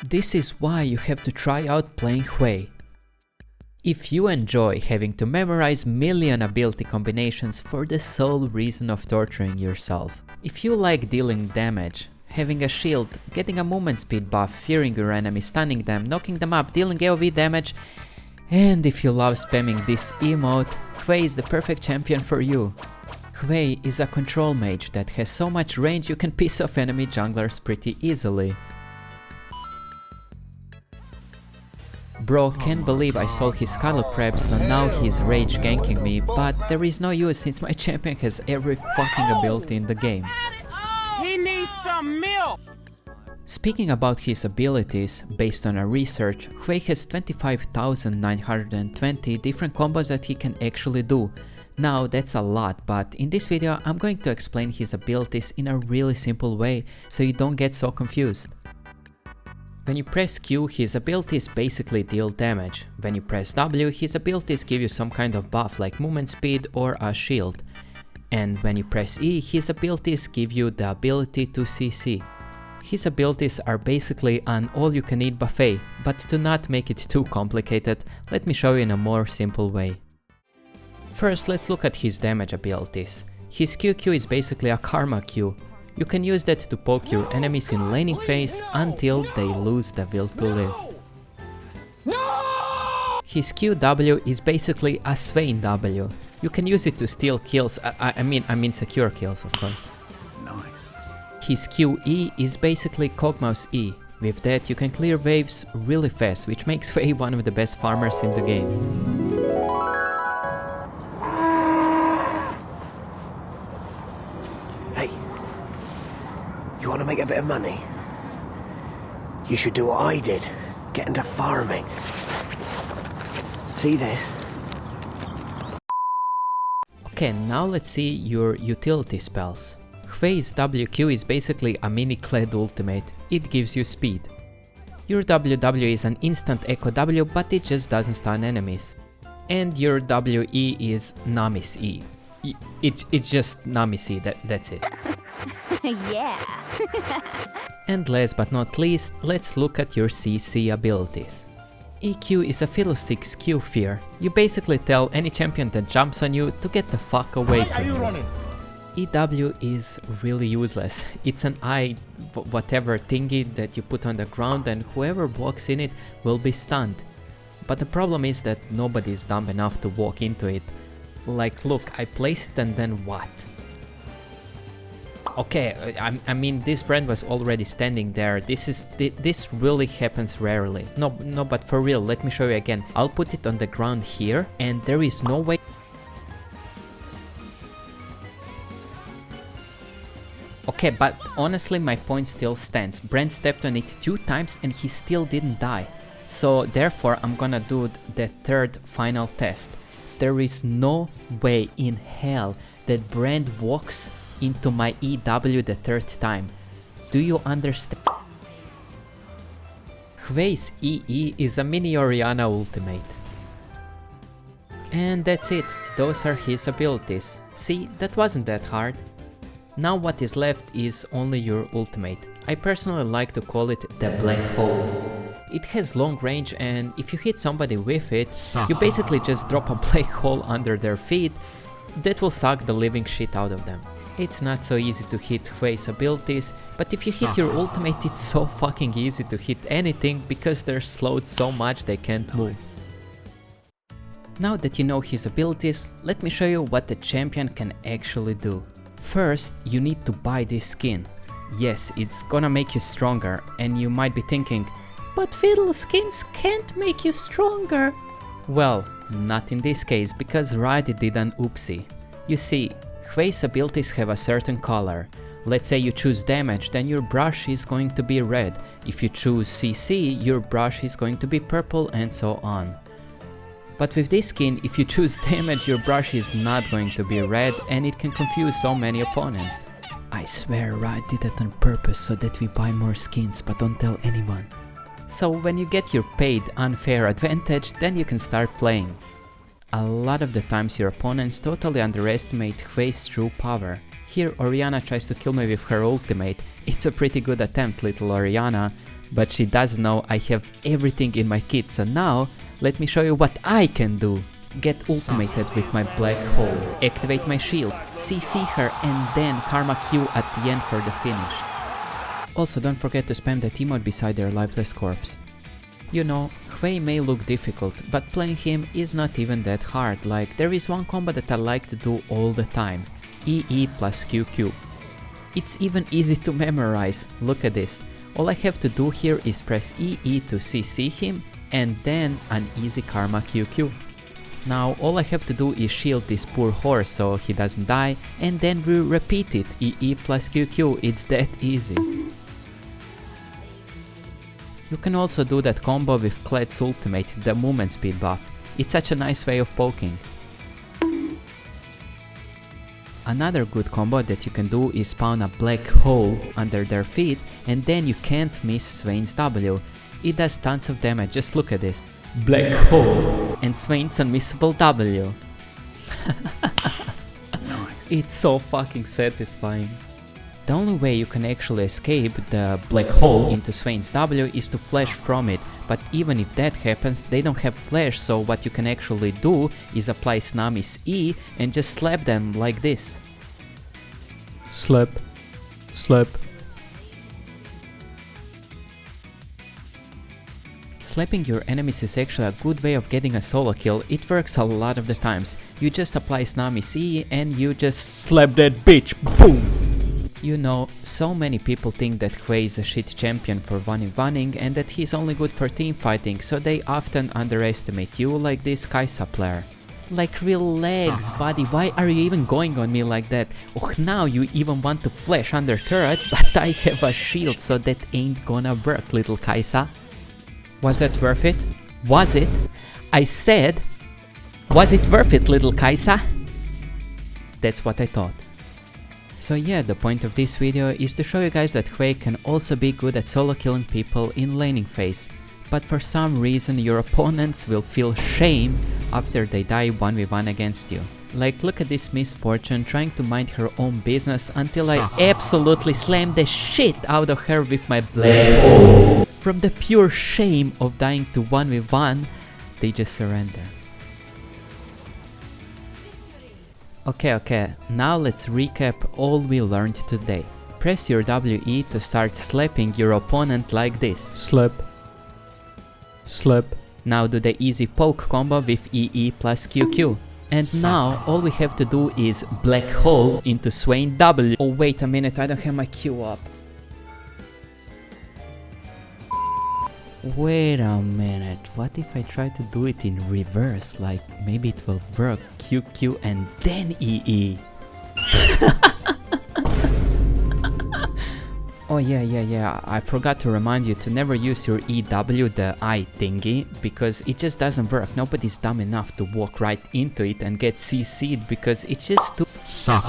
This is why you have to try out playing Hwei. If you enjoy having to memorize million ability combinations for the sole reason of torturing yourself, if you like dealing damage, having a shield, getting a movement speed buff, fearing your enemy, stunning them, knocking them up, dealing AoE damage, and if you love spamming this emote, Hwei is the perfect champion for you. Hwei is a control mage that has so much range you can piss off enemy junglers pretty easily. Bro can't believe I stole his Scarlet Crab, so now he's rage ganking me, but there is no use since my champion has every fucking ability in the game. He needs some milk! Speaking about his abilities, based on our research, Hwei has 25,920 different combos that he can actually do. Now that's a lot, but in this video I'm going to explain his abilities in a really simple way, so you don't get so confused. When you press Q, his abilities basically deal damage. When you press W, his abilities give you some kind of buff like movement speed or a shield. And when you press E, his abilities give you the ability to CC. His abilities are basically an all-you-can-eat buffet, but to not make it too complicated, let me show you in a more simple way. First, let's look at his damage abilities. His QQ is basically a karma Q. You can use that to poke your enemies in laning phase until they lose the will to live. His QW is basically a Swain W. You can use it to steal kills, I mean secure kills, of course. His QE is basically Kog'Maw's E. With that you can clear waves really fast, which makes Hwei one of the best farmers in the game. Hey, you want to make a bit of money? You should do what I did, get into farming. See this? Okay, now let's see your utility spells. Hwei's WQ is basically a mini Kled ultimate, it gives you speed. Your WW is an instant echo W, but it just doesn't stun enemies. And your WE is Nami's E. It's just Nami's E, that's it. Yeah. And last but not least, let's look at your CC abilities. EQ is a fiddlestick's Q fear. You basically tell any champion that jumps on you to get the fuck away from you. EW is really useless. It's an whatever thingy that you put on the ground and whoever walks in it will be stunned. But the problem is that nobody is dumb enough to walk into it. Like, look, I place it and then what? Okay, I mean this brand was already standing there. This really happens rarely. No, but for real, let me show you again. I'll put it on the ground here and there is no way. Okay, but honestly my point still stands. Brand stepped on it 2 times and he still didn't die. So therefore I'm gonna do the third final test. There is no way in hell that Brand walks into my EW the 3rd time. Do you understand? Hwei's EE is a mini Orianna ultimate. And that's it, those are his abilities. See, that wasn't that hard. Now what is left is only your ultimate. I personally like to call it the black hole. It has long range and if you hit somebody with it, you basically just drop a black hole under their feet that will suck the living shit out of them. It's not so easy to hit Hwei's abilities, but if you hit your ultimate it's so fucking easy to hit anything because they're slowed so much they can't move. Now that you know his abilities, let me show you what the champion can actually do. First, you need to buy this skin. Yes, it's gonna make you stronger, and you might be thinking, but fiddle skins can't make you stronger. Well, not in this case, because Riot did an oopsie. You see, Hwei's abilities have a certain color. Let's say you choose damage, then your brush is going to be red. If you choose CC, your brush is going to be purple and so on. But with this skin, if you choose damage, your brush is not going to be red and it can confuse so many opponents. I swear Riot did that on purpose so that we buy more skins, but don't tell anyone. So when you get your paid unfair advantage, then you can start playing. A lot of the times your opponents totally underestimate Hwei's true power. Here Orianna tries to kill me with her ultimate. It's a pretty good attempt, little Orianna, But she doesn't know I have everything in my kit, so now let me show you what I can do. Get ultimated with my black hole, activate my shield, CC her, and then Karma Q at the end for the finish. Also, don't forget to spam that emote beside their lifeless corpse. You know, Hwei may look difficult, but playing him is not even that hard. Like, there is one combo that I like to do all the time, EE plus QQ. It's even easy to memorize, look at this. All I have to do here is press EE to CC him, and then an easy Karma QQ. Now all I have to do is shield this poor horse so he doesn't die, and then we repeat it, EE plus QQ, it's that easy. You can also do that combo with Kled's ultimate, the movement speed buff. It's such a nice way of poking. Another good combo that you can do is spawn a black hole under their feet, and then you can't miss Swain's W. It does tons of damage, just look at this. Black hole and Swain's unmissable W. It's so fucking satisfying. The only way you can actually escape the black hole into Swain's W is to flash from it, but even if that happens, they don't have flash, so what you can actually do is apply Tsunami's E and just slap them like this. Slap, slap. Slapping your enemies is actually a good way of getting a solo kill. It works a lot of the times. You just apply Tsunami's E and you just slap that bitch, boom! You know, so many people think that Hwei is a shit champion for 1v1ing and that he's only good for teamfighting, so they often underestimate you like this Kaisa player. Like, relax, buddy, why are you even going on me like that? Oh, now you even want to flash under turret, but I have a shield, so that ain't gonna work, little Kaisa. Was that worth it? Was it? I said, was it worth it, little Kaisa? That's what I thought. So yeah, the point of this video is to show you guys that Hwei can also be good at solo killing people in laning phase, but for some reason your opponents will feel shame after they die 1v1 against you. Like, look at this misfortune trying to mind her own business until I absolutely slammed the shit out of her with my black hole. From the pure shame of dying to 1v1, they just surrender. Okay, now let's recap all we learned today. Press your WE to start slapping your opponent like this. Slap. Slap. Now do the easy poke combo with EE plus QQ. And now all we have to do is black hole into Swain W. Oh wait a minute, I don't have my Q up. Wait a minute, what if I try to do it in reverse? Like, maybe it will work, QQ and then EE. Oh yeah, I forgot to remind you to never use your EW, the I thingy, because it just doesn't work. Nobody's dumb enough to walk right into it and get CC'd because it's just too suck.